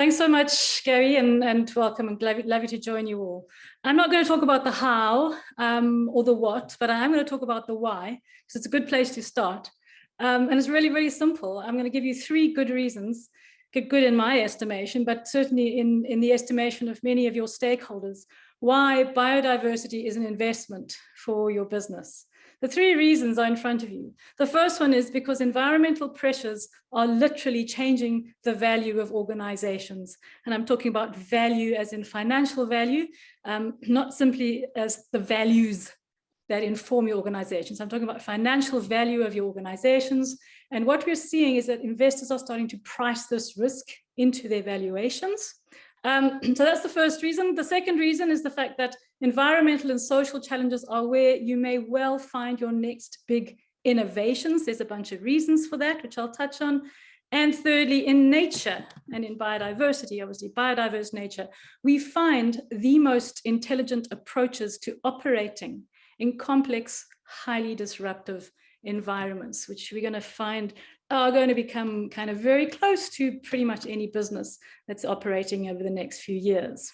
Thanks so much, Gary, and welcome, and lovely to join you all. I'm not going to talk about the how or the what, but I am going to talk about the why, because it's a good place to start. And it's really, really simple. I'm going to give you 3 good reasons, good in my estimation, but certainly in the estimation of many of your stakeholders, why biodiversity is an investment for your business. The 3 reasons are in front of you. The first one is because environmental pressures are literally changing the value of organizations. And I'm talking about value as in financial value, not simply as the values that inform your organizations. I'm talking about financial value of your organizations. And what we're seeing is that investors are starting to price this risk into their valuations. So that's the first reason. The second reason is the fact that environmental and social challenges are where you may well find your next big innovations. There's a bunch of reasons for that, which I'll touch on. And thirdly, in nature and in biodiversity, obviously biodiverse nature, we find the most intelligent approaches to operating in complex, highly disruptive environments, which we're going to find are going to become kind of very close to pretty much any business that's operating over the next few years.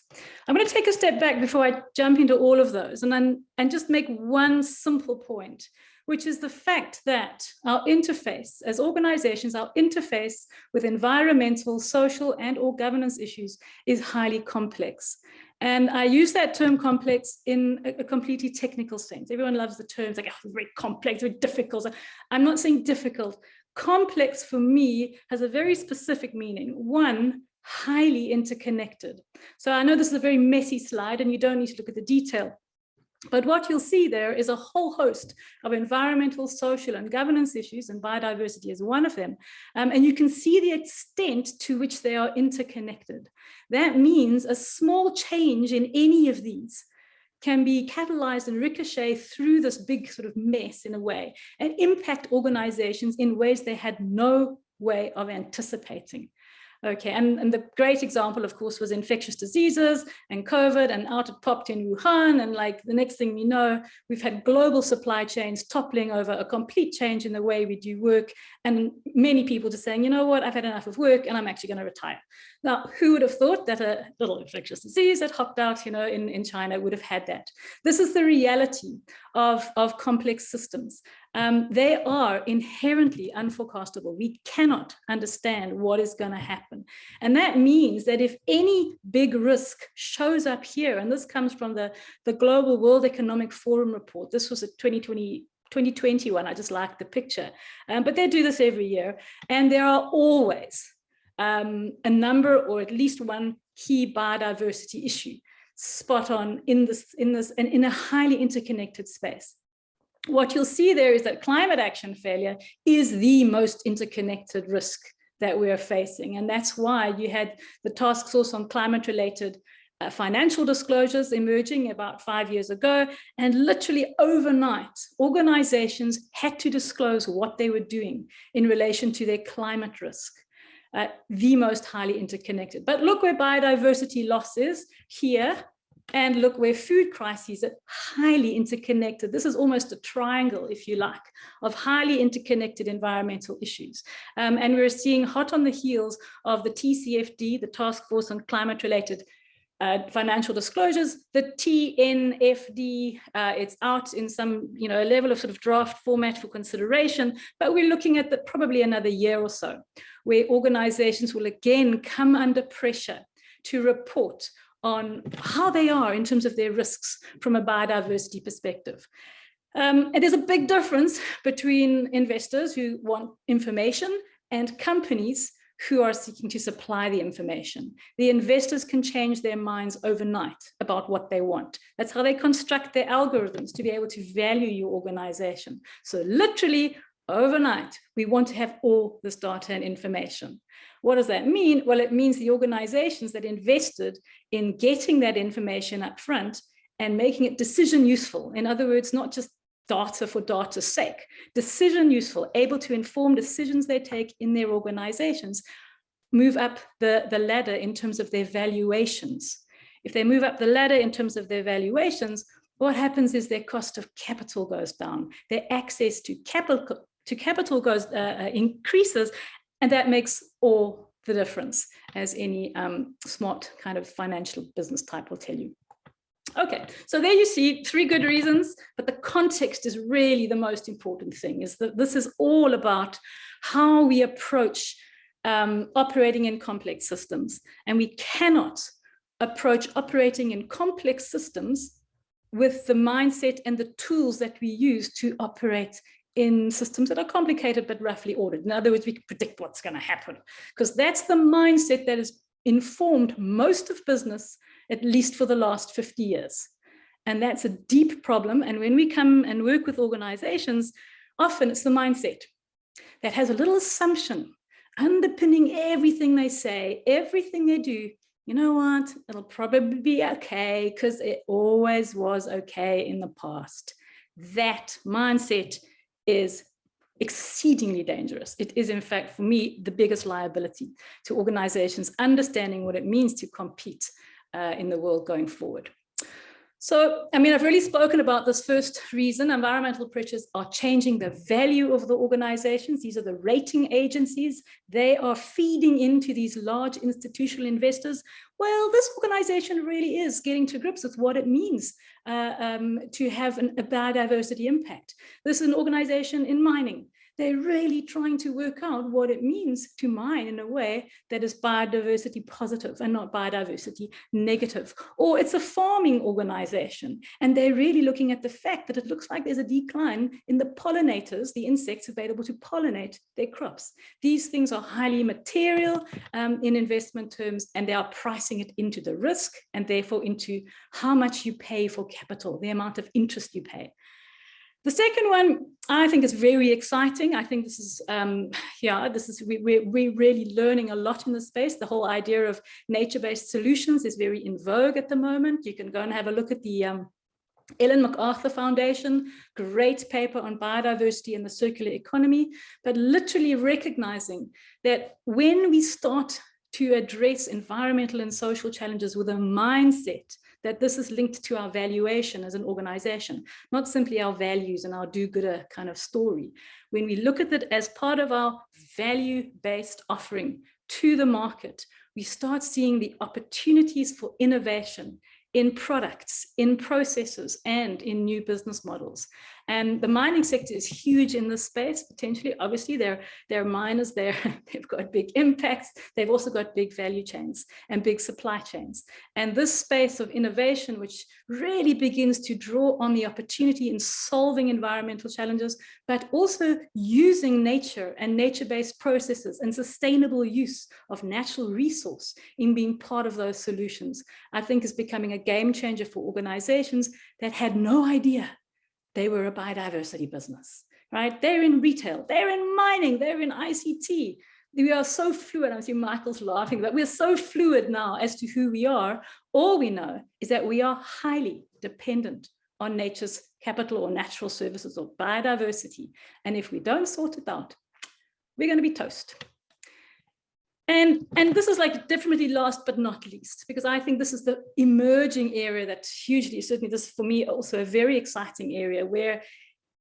I'm going to take a step back before I jump into all of those and just make one simple point, which is the fact that our interface as organizations, our interface with environmental, social, and or governance issues is highly complex. And I use that term complex in a completely technical sense. Everyone loves the terms like, oh, very complex, very difficult. I'm not saying difficult. Complex for me has a very specific meaning. One, highly interconnected. So I know this is a very messy slide and you don't need to look at the detail. But what you'll see there is a whole host of environmental, social, and governance issues, and biodiversity is one of them. And you can see the extent to which they are interconnected. That means a small change in any of these can be catalyzed and ricochet through this big sort of mess in a way and impact organizations in ways they had no way of anticipating. Okay, and the great example, of course, was infectious diseases and COVID, and out it popped in Wuhan. And like the next thing we know, we've had global supply chains toppling over, a complete change in the way we do work. And many people just saying, you know what, I've had enough of work and I'm actually going to retire. Now, who would have thought that a little infectious disease that hopped out, in China would have had that? This is the reality of complex systems. They are inherently unforecastable. We cannot understand what is going to happen. And that means that if any big risk shows up here, and this comes from the Global World Economic Forum report, this was a 2021, I just like the picture, but they do this every year. And there are always a number or at least one key biodiversity issue spot on in this and in a highly interconnected space. What you'll see there is that climate action failure is the most interconnected risk that we are facing. And that's why you had the task force on climate-related financial disclosures emerging about 5 years ago. And literally overnight, organizations had to disclose what they were doing in relation to their climate risk. The most highly interconnected. But look where biodiversity loss is here, and look where food crises are highly interconnected. This is almost a triangle, if you like, of highly interconnected environmental issues. And we're seeing hot on the heels of the TCFD, the Task Force on Climate-Related Financial Disclosures, the TNFD, it's out in some, a level of sort of draft format for consideration, but we're looking at probably another year or so, where organizations will again come under pressure to report on how they are in terms of their risks from a biodiversity perspective. And there's a big difference between investors who want information and companies who are seeking to supply the information. The investors can change their minds overnight about what they want. That's how they construct their algorithms to be able to value your organization. So literally overnight, we want to have all this data and information. What does that mean? Well, it means the organizations that invested in getting that information up front and making it decision useful. In other words, not just data for data's sake, decision useful, able to inform decisions they take in their organizations, move up the ladder in terms of their valuations. If they move up the ladder in terms of their valuations, what happens is their cost of capital goes down, their access to capital increases, and that makes all the difference, as any smart kind of financial business type will tell you. Okay, so there you see 3 good reasons, but the context is really the most important thing, is that this is all about how we approach operating in complex systems. And we cannot approach operating in complex systems with the mindset and the tools that we use to operate in systems that are complicated but roughly ordered. In other words, we can predict what's going to happen, because that's the mindset that has informed most of business, at least for the last 50 years. And that's a deep problem. And when we come and work with organizations, often it's the mindset that has a little assumption underpinning everything they say, everything they do. You know what? It'll probably be okay because it always was okay in the past. That mindset is exceedingly dangerous. It is, in fact, for me, the biggest liability to organizations understanding what it means to compete in the world going forward. So, I mean, I've really spoken about this first reason. Environmental pressures are changing the value of the organizations. These are the rating agencies. They are feeding into these large institutional investors. Well, this organization really is getting to grips with what it means to have a biodiversity impact. This is an organization in mining. They're really trying to work out what it means to mine in a way that is biodiversity positive and not biodiversity negative. Or it's a farming organization, and they're really looking at the fact that it looks like there's a decline in the pollinators, the insects available to pollinate their crops. These things are highly material in investment terms, and they are pricing it into the risk and therefore into how much you pay for capital, the amount of interest you pay. The second one, I think, is very exciting. I think this is, we're really learning a lot in this space. The whole idea of nature-based solutions is very in vogue at the moment. You can go and have a look at the Ellen MacArthur Foundation, great paper on biodiversity and the circular economy, but literally recognizing that when we start to address environmental and social challenges with a mindset that this is linked to our valuation as an organization, not simply our values and our do-gooder kind of story. When we look at it as part of our value-based offering to the market, we start seeing the opportunities for innovation in products, in processes, and in new business models. And the mining sector is huge in this space, potentially. Obviously, they're miners, they've got big impacts. They've also got big value chains and big supply chains. And this space of innovation, which really begins to draw on the opportunity in solving environmental challenges, but also using nature and nature-based processes and sustainable use of natural resource in being part of those solutions, I think is becoming a game changer for organizations that had no idea they were a biodiversity business, right? They're in retail, they're in mining, they're in ICT. We are so fluid. I see Michael's laughing, but we're so fluid now as to who we are. All we know is that we are highly dependent on nature's capital or natural services or biodiversity. And if we don't sort it out, we're going to be toast. And this is like definitely last but not least, because I think this is the emerging area that's hugely, certainly this is for me also a very exciting area, where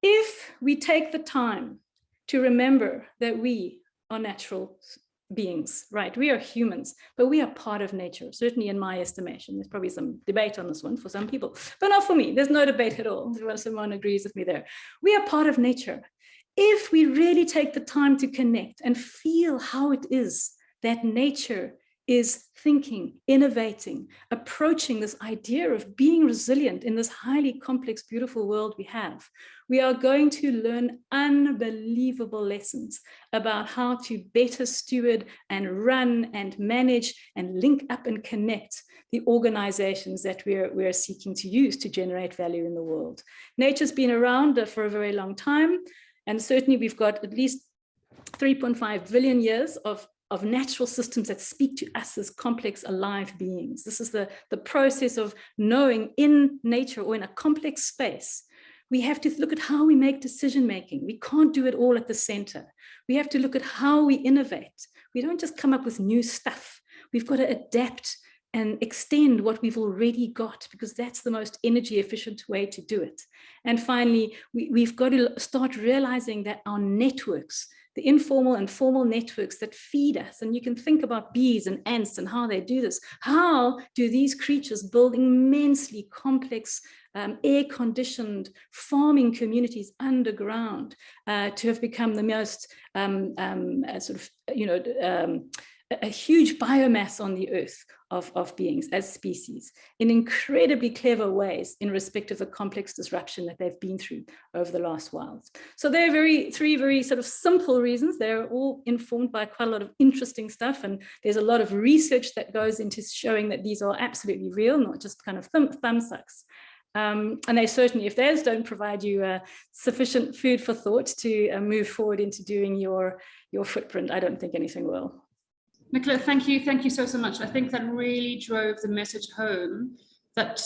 if we take the time to remember that we are natural beings, right? We are humans, but we are part of nature, certainly in my estimation. There's probably some debate on this one for some people, but not for me. There's no debate at all. Someone agrees with me there. We are part of nature. If we really take the time to connect and feel how it is that nature is thinking, innovating, approaching this idea of being resilient in this highly complex, beautiful world we have, we are going to learn unbelievable lessons about how to better steward and run and manage and link up and connect the organizations that we're seeking to use to generate value in the world. Nature's been around for a very long time, and certainly we've got at least 3.5 billion years of natural systems that speak to us as complex, alive beings. This is the process of knowing in nature or in a complex space. We have to look at how we make decision-making. We can't do it all at the center. We have to look at how we innovate. We don't just come up with new stuff. We've got to adapt and extend what we've already got, because that's the most energy efficient way to do it. And finally, we've got to start realizing that our networks, the informal and formal networks that feed us, and you can think about bees and ants and how they do this. How do these creatures build immensely complex air-conditioned farming communities underground to have become the most a huge biomass on the earth of beings as species in incredibly clever ways in respect of the complex disruption that they've been through over the last while. So there are three very sort of simple reasons. They're all informed by quite a lot of interesting stuff, and there's a lot of research that goes into showing that these are absolutely real, not just kind of thumbsucks. And they certainly, if theirs don't provide you sufficient food for thought to move forward into doing your footprint, I don't think anything will. Nicola, thank you so much. I think that really drove the message home that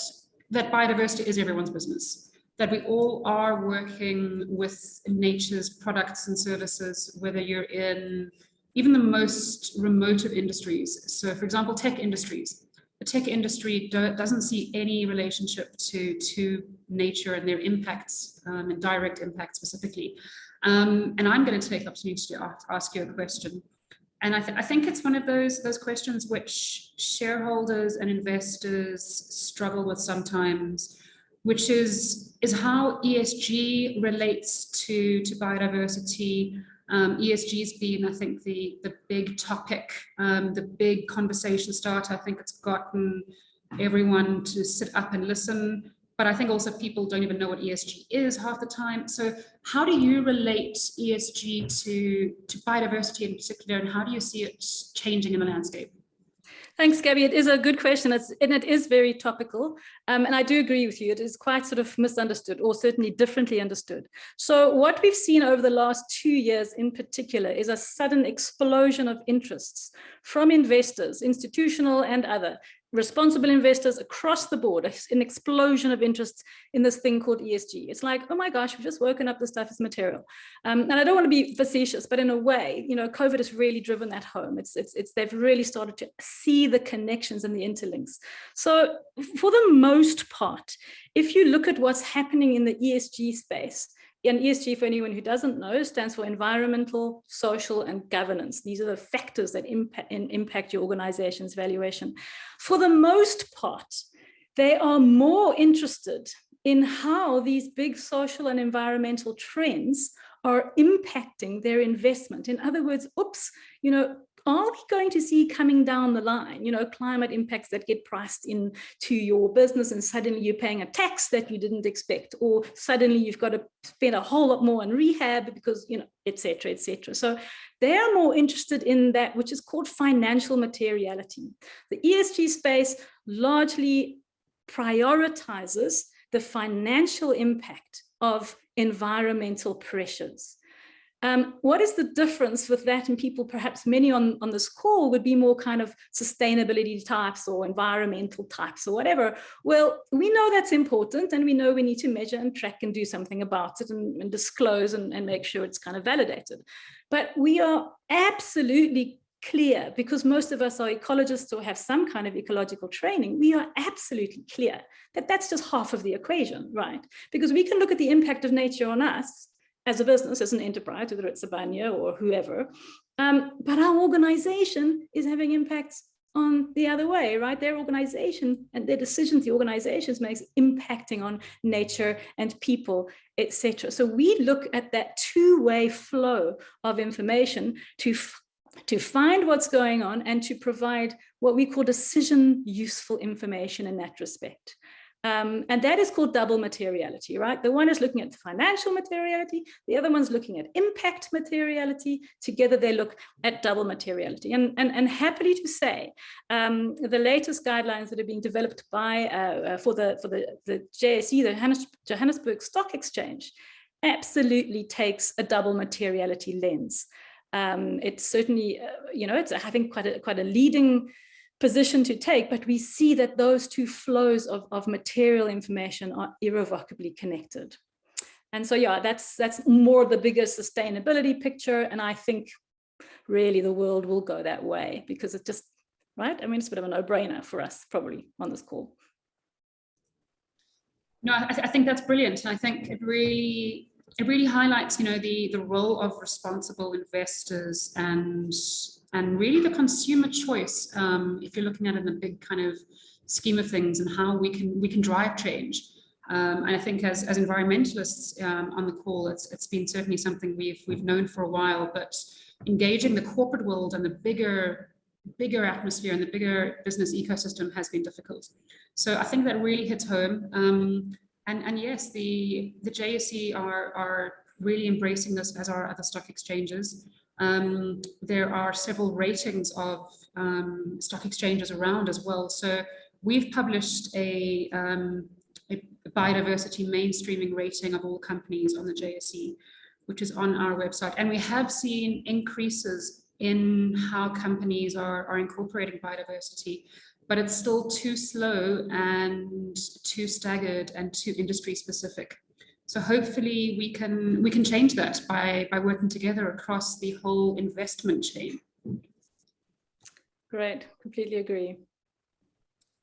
biodiversity is everyone's business, that we all are working with nature's products and services, whether you're in even the most remote of industries. So for example, tech industries. The tech industry doesn't see any relationship to nature and their impacts and direct impact specifically. And I'm going to take the opportunity to ask you a question. And I think it's one of those questions which shareholders and investors struggle with sometimes, which is how ESG relates to biodiversity. ESG has been, I think, the big topic, the big conversation starter. I think it's gotten everyone to sit up and listen. But I think also people don't even know what ESG is half the time. So how do you relate ESG to biodiversity in particular, and how do you see it changing in the landscape? Thanks, Gabby. It is a good question, and it is very topical. And I do agree with you. It is quite sort of misunderstood, or certainly differently understood. So what we've seen over the last 2 years in particular is a sudden explosion of interests from investors, institutional and other, responsible investors across the board, an explosion of interest in this thing called ESG. It's like, oh my gosh, we've just woken up, this stuff is material. And I don't want to be facetious, but in a way, you know, COVID has really driven that home. They've really started to see the connections and the interlinks. So for the most part, if you look at what's happening in the ESG space, and ESG, for anyone who doesn't know, stands for environmental, social, and governance. These are the factors that impact your organization's valuation. For the most part, they are more interested in how these big social and environmental trends are impacting their investment. In other words, oops, you know, are we going to see coming down the line, you know, climate impacts that get priced into your business, and suddenly you're paying a tax that you didn't expect, or suddenly you've got to spend a whole lot more on rehab because, you know, et cetera, et cetera. So they are more interested in that, which is called financial materiality. The ESG space largely prioritizes the financial impact of environmental pressures. What is the difference with that? And people, perhaps many on this call, would be more kind of sustainability types or environmental types or whatever. Well, we know that's important, and we know we need to measure and track and do something about it, and disclose and make sure it's kind of validated. But we are absolutely clear, because most of us are ecologists or have some kind of ecological training, we are absolutely clear that that's just half of the equation, right? Because we can look at the impact of nature on us as a business, as an enterprise, whether it's a Banya or whoever, but our organization is having impacts on the other way, right? Their organization and their decisions, the organizations makes impacting on nature and people, etc. So we look at that two-way flow of information to find what's going on and to provide what we call decision useful information in that respect. And that is called double materiality, right? The one is looking at financial materiality, the other one's looking at impact materiality. Together they look at double materiality. And happily to say, the latest guidelines that are being developed by for the JSE, the Johannesburg Stock Exchange, absolutely takes a double materiality lens. It's certainly, you know, it's I think quite a leading position to take, but we see that those two flows of material information are irrevocably connected. And so, yeah, that's more the bigger sustainability picture. And I think really the world will go that way, because it just, right? I mean, it's a bit of a no-brainer for us probably on this call. No, I think that's brilliant. And I think it really highlights, you know, the role of responsible investors and really the consumer choice, if you're looking at it in a big kind of scheme of things, and how we can drive change. And I think as environmentalists on the call, it's been certainly something we've known for a while, but engaging the corporate world and the bigger atmosphere and the bigger business ecosystem has been difficult. So I think that really hits home. And yes, the JSE are really embracing this, as are other stock exchanges. There are several ratings of stock exchanges around as well. So we've published a biodiversity mainstreaming rating of all companies on the JSE, which is on our website. And we have seen increases in how companies are incorporating biodiversity, but it's still too slow and too staggered and too industry specific. So hopefully we can change that by working together across the whole investment chain. Great, completely agree.